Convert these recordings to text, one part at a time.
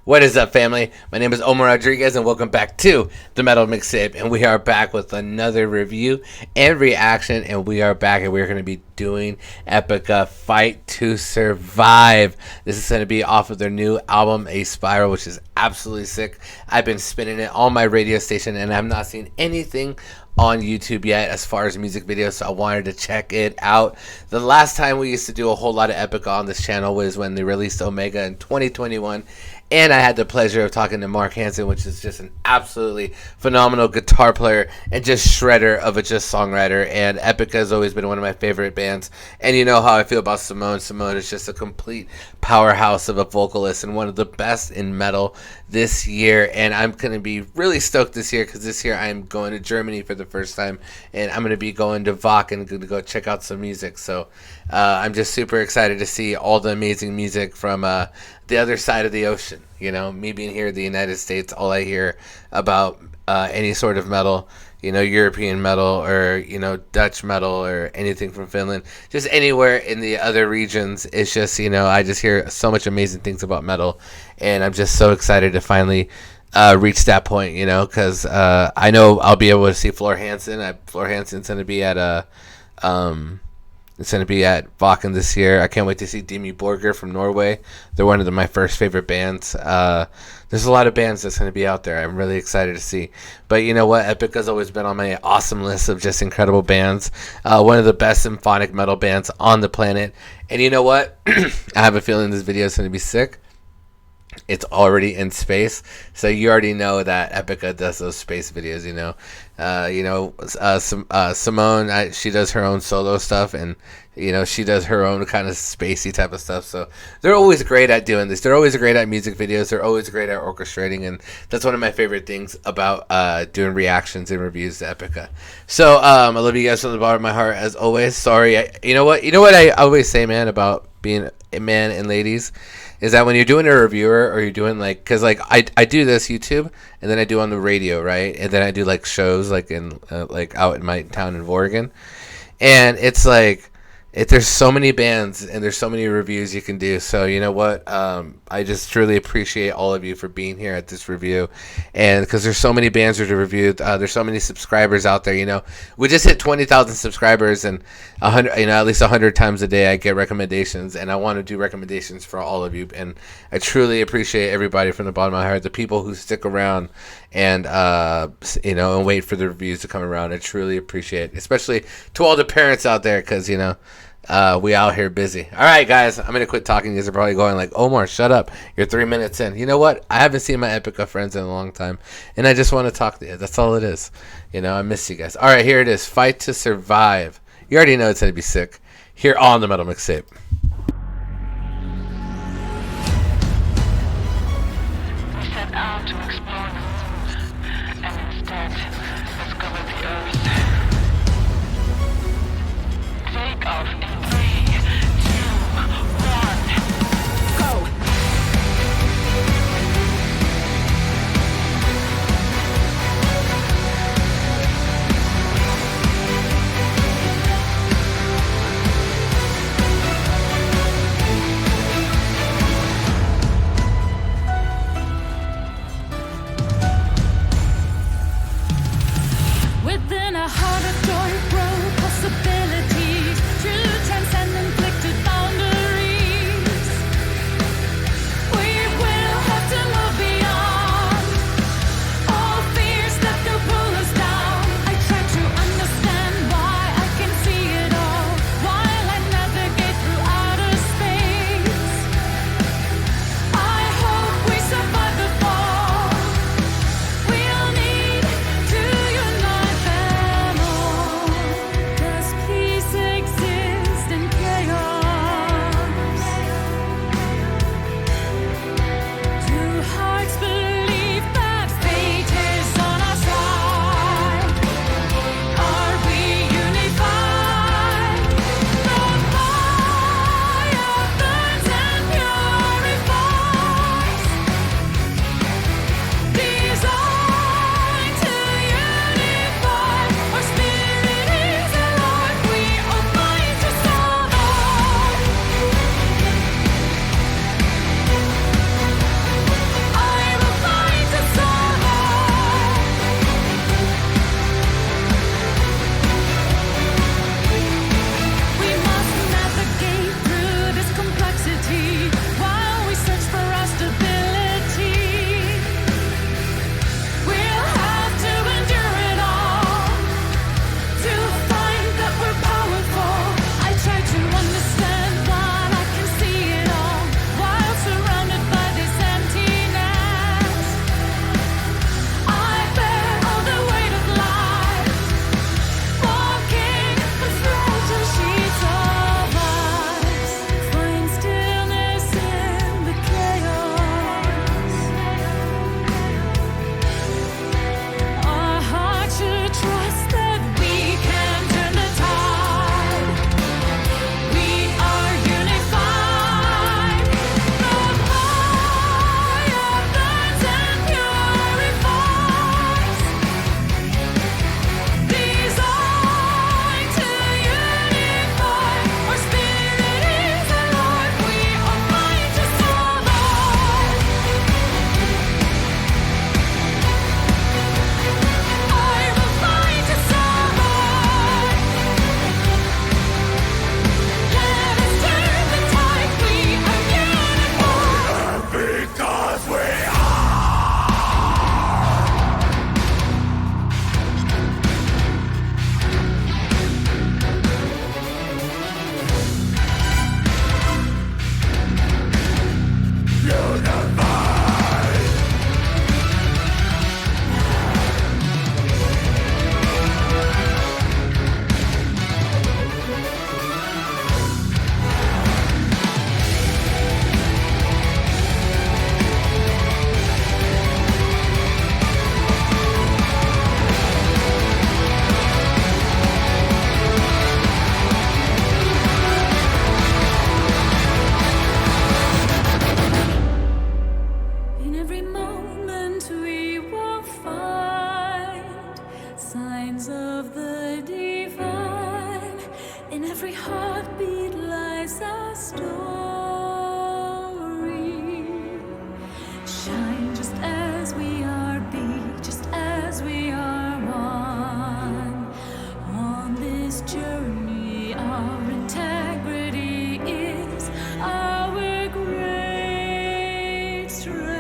What is up, family? My name is Omar Rodriguez, and welcome back to the Metal Mixtape. And we are back with another review and reaction. And we are back, and we're going to be doing EPICA Fight to Survive. This is going to be off of their new album, A Spiral, which is absolutely sick. I've been spinning it on my radio station, and I've not seen anything on YouTube yet as far as music videos, so I wanted to check it out. The last time we used to do a whole lot of EPICA on this channel was when they released Omega in 2021, and I had the pleasure of talking to Mark Hansen, which is just an absolutely phenomenal guitar player and just shredder of a just songwriter. And EPICA has always been one of my favorite bands, and you know how I feel about Simone. Simone is just a complete powerhouse of a vocalist and one of the best in metal this year. And I'm going to be really stoked this year because this year I'm going to Germany for the first time, and I'm going to be going to Wacken and going to go check out some music. So I'm just super excited to see all the amazing music from the other side of the ocean. You know, me being here in the United States, all I hear about any sort of metal, you know, European metal or, you know, Dutch metal or anything from Finland, just anywhere in the other regions, it's just, you know, I just hear so much amazing things about metal, and I'm just so excited to finally reach that point, you know, because I know I'll be able to see Floor Hansen. Floor Hansen's going to be at it's going to be at Wacken this year. I can't wait to see Dimmu Borgir from Norway. They're one of my first favorite bands. There's a lot of bands that's going to be out there. I'm really excited to see. But you know what? Epica's always been on my awesome list of just incredible bands. One of the best symphonic metal bands on the planet. And you know what? I have a feeling this video is going to be sick. It's already in space, so you already know that Epica does those space videos. Simone, she does her own solo stuff, and you know she does her own kind of spacey type of stuff. So they're always great at doing this. They're always great at music videos. They're always great at orchestrating, and that's one of my favorite things about doing reactions and reviews to Epica. So I love you guys from the bottom of my heart as always. Sorry, you know what I always say, man, about being a man and ladies, is that when you're doing a reviewer or you're doing like, because like I do this YouTube and then I do on the radio, right, and then I do like shows like in like out in my town in Oregon, and it's like there's so many bands and there's so many reviews you can do. So you know what, I just truly appreciate all of you for being here at this review, and because there's so many bands to review, there's so many subscribers out there. You know, we just hit 20,000 subscribers, and 100, you know, at least 100 times a day I get recommendations, and I want to do recommendations for all of you. And I truly appreciate everybody from the bottom of my heart, the people who stick around and you know, and wait for the reviews to come around. I truly appreciate it, especially to all the parents out there, because you know, we out here busy. All right, guys, I'm gonna quit talking. You guys are probably going like, Omar, shut up, you're 3 minutes in. You know what, I haven't seen my Epica friends in a long time, and I just want to talk to you. That's all it is. You know, I miss you guys. All right, here it is, Fight to Survive. You already know it's gonna be sick here on the Metal Mixtape. We set out to explore the moon, and instead discover the earth. Take off in 3, 2, 1, go! every moment we will find signs of the divine. In every heartbeat lies a story. Shine just as we are, be just as we are one. On this journey, our integrity is our great strength.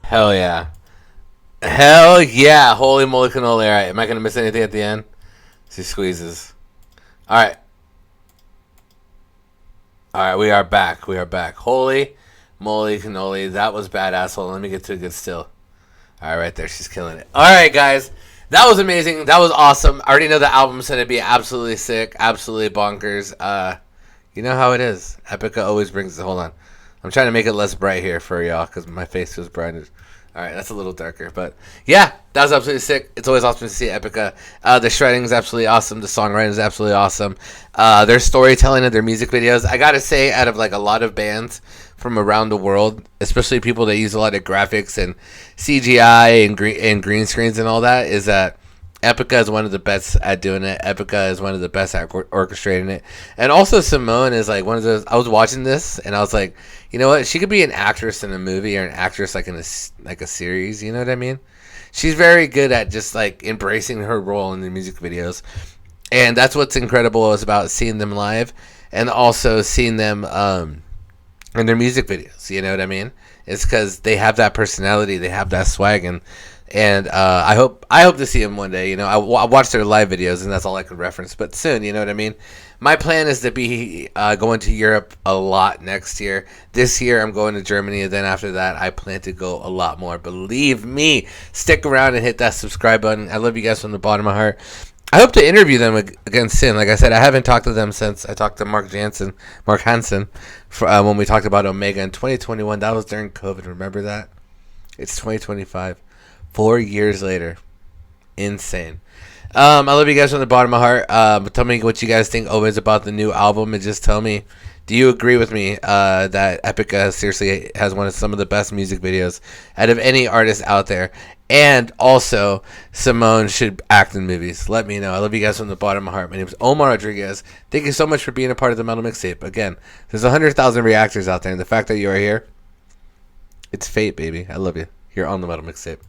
Hell yeah. Hell yeah. Holy moly cannoli. Alright, am I going to miss anything at the end? She squeezes. Alright. Alright, we are back. We are back. Holy moly cannoli. That was badass. Hold on, let me get to a good still. Alright, right there. She's killing it. Alright, guys. That was amazing. That was awesome. I already know the album's going to be absolutely sick. Absolutely bonkers. You know how it is. Epica always brings it. Hold on. I'm trying to make it less bright here for y'all because my face feels brighter. Alright, that's a little darker. But yeah, that was absolutely sick. It's always awesome to see Epica. The shredding is absolutely awesome. The songwriting is absolutely awesome. Their storytelling and their music videos. I gotta say, out of like a lot of bands from around the world, especially people that use a lot of graphics and CGI and green screens and all that, is that Epica is one of the best at doing it. Epica is one of the best at orchestrating it. And also Simone is like one of those. I was watching this and I was like, you know what? She could be an actress in a movie or an actress like in a series. You know what I mean? She's very good at just like embracing her role in the music videos. And that's what's incredible is about seeing them live and also seeing them in their music videos. You know what I mean? It's because they have that personality. They have that swag. And I hope to see them one day. You know, I watch their live videos, and that's all I could reference. But soon, you know what I mean. My plan is to be going to Europe a lot next year. This year, I'm going to Germany, and then after that, I plan to go a lot more. Believe me. Stick around and hit that subscribe button. I love you guys from the bottom of my heart. I hope to interview them again soon. Like I said, I haven't talked to them since I talked to Mark Hansen, when we talked about Omega in 2021. That was during COVID. Remember that? It's 2025. 4 years later. Insane. I love you guys from the bottom of my heart. Tell me what you guys think always about the new album, and just tell me, do you agree with me that Epica seriously has some of the best music videos out of any artist out there? And also, Simone should act in movies. Let me know. I love you guys from the bottom of my heart. My name is Omar Rodriguez. Thank you so much for being a part of the Metal Mixtape. Again, there's 100,000 reactors out there, and the fact that you are here, it's fate, baby. I love you. You're on the Metal Mixtape.